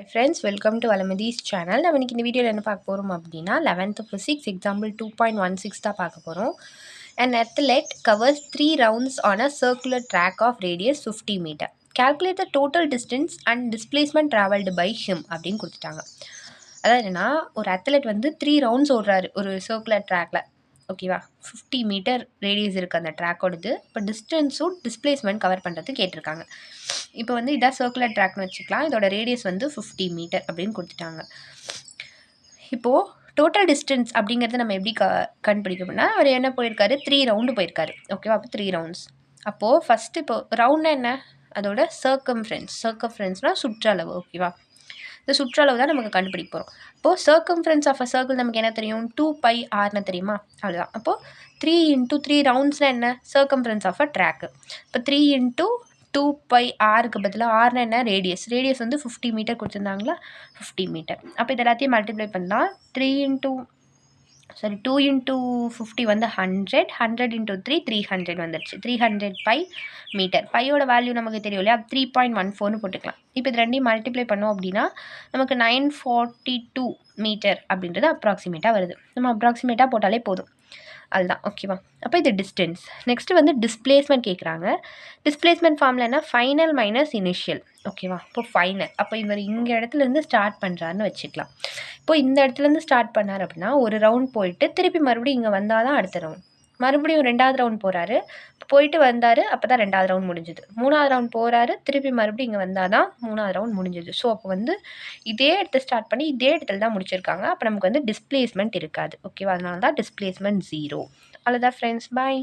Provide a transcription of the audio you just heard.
Hi friends, welcome to Alamadi's channel. நம்ம இன்னைக்கு இந்த வீடியோவில் என்ன பார்க்க போகிறோம் அப்படின்னா 11th physics example 2.16 தான் பார்க்க போகிறோம். An athlete covers 3 rounds on a circular track of radius 50 meter. Calculate the total distance and displacement traveled by him அப்படின்னு கொடுத்துட்டாங்க. அதாவது என்னன்னா ஒரு அத்லெட் வந்து 3 ரவுண்ட்ஸ் ஓடுறாரு ஒரு சர்க்குலர் ட்ராக்ல. ஓகேவா, 50 மீட்டர் ரேடியஸ் இருக்குது அந்த ட்ராக்கோடது. இப்போ டிஸ்டன்ஸும் டிஸ்பிளேஸ்மெண்ட் கவர் பண்ணுறது கேட்டிருக்காங்க. இப்போ வந்து இதான் சர்க்குலர் ட்ராக்னு வச்சுக்கலாம். இதோட ரேடியஸ் வந்து 50 மீட்டர் அப்படின்னு கொடுத்துட்டாங்க. இப்போது டோட்டல் டிஸ்டன்ஸ் அப்படிங்கிறத நம்ம எப்படி கண்டுபிடிக்கணும்னா, அவர் என்ன போயிருக்காரு, 3 ரவுண்டு போயிருக்காரு. ஓகேவா, அப்போ 3 ரவுண்ட்ஸ். அப்போது ஃபஸ்ட்டு இப்போ ரவுண்ட்னா என்ன, அதோட சர்க்கம்ஃபரன்ஸ்னால் சுற்றளவு. ஓகேவா, இந்த சுற்றளவு தான் நமக்கு கண்டுபிடிக்க போகிறோம். இப்போது சர்க்கம்ஃபரன்ஸ் ஆஃப் அ சர்க்கிள் நமக்கு என்ன தெரியும், 2πr தெரியுமா, அவ்வளோதான். அப்போது 3 × 3 ரவுண்ட்ஸ்னால் என்ன, சர்க்கம்ஃபரன்ஸ் ஆஃப் அ ட்ராக்கு. இப்போ 3 × 2πrக்கு பதிலாக ஆர்னா என்ன, ரேடியஸ் வந்து 50 மீட்டர் கொடுத்துருந்தாங்களா, 50 மீட்டர். அப்போ இது எல்லாத்தையும் மல்டிப்ளை பண்ணால் 2 × 50 வந்து 100, 100 × 3 300 வந்துடுச்சு. 300 பை மீட்டர். பையோட வேல்யூ நமக்கு தெரியும் இல்லையா, 3.14ன்னு போட்டுக்கலாம். இப்போ இது ரெண்டையும் மல்டிப்ளை பண்ணோம் அப்படின்னா நமக்கு 942 மீட்டர் அப்படின்றது அப்ராக்சிமேட்டாக வருது. நம்ம அப்ராக்சிமேட்டாக போட்டாலே போதும், அதுதான். ஓகேவா, அப்போ இது டிஸ்டன்ஸ். நெக்ஸ்ட்டு வந்து டிஸ்பிளேஸ்மெண்ட் கேட்குறாங்க. டிஸ்பிளேஸ்மெண்ட் ஃபார்மில் என்ன, ஃபைனல் மைனஸ் இனிஷியல். ஓகேவா, இப்போ ஃபைனல். அப்போ இவர் இங்கே இடத்துலேருந்து ஸ்டார்ட் பண்ணுறாருன்னு வச்சுக்கலாம். இப்போ இந்த இடத்துலேருந்து ஸ்டார்ட் பண்ணார் அப்படின்னா ஒரு ரவுண்ட் போயிட்டு திருப்பி மறுபடியும் இங்கே வந்தால் தான் அடுத்த ரவுண்ட். மறுபடியும் 2வது ரவுண்ட் போகிறாரு, போயிட்டு வந்தார், அப்போ தான் 2வது ரவுண்ட் முடிஞ்சுது. 3வது ரவுண்ட் போகிறாரு, திருப்பி மறுபடியும் இங்கே வந்தால் தான் 3வது ரவுண்ட் முடிஞ்சுது. ஸோ அப்போ வந்து இதே இடத்த ஸ்டார்ட் பண்ணி இதே இடத்துல தான் முடிச்சிருக்காங்க. அப்போ நமக்கு வந்து டிஸ்பிளேஸ்மெண்ட் இருக்காது. ஓகேவா, அதனால தான் டிஸ்பிளேஸ்மெண்ட் 0. அவ்வளோதான் ஃப்ரெண்ட்ஸ், பாய்.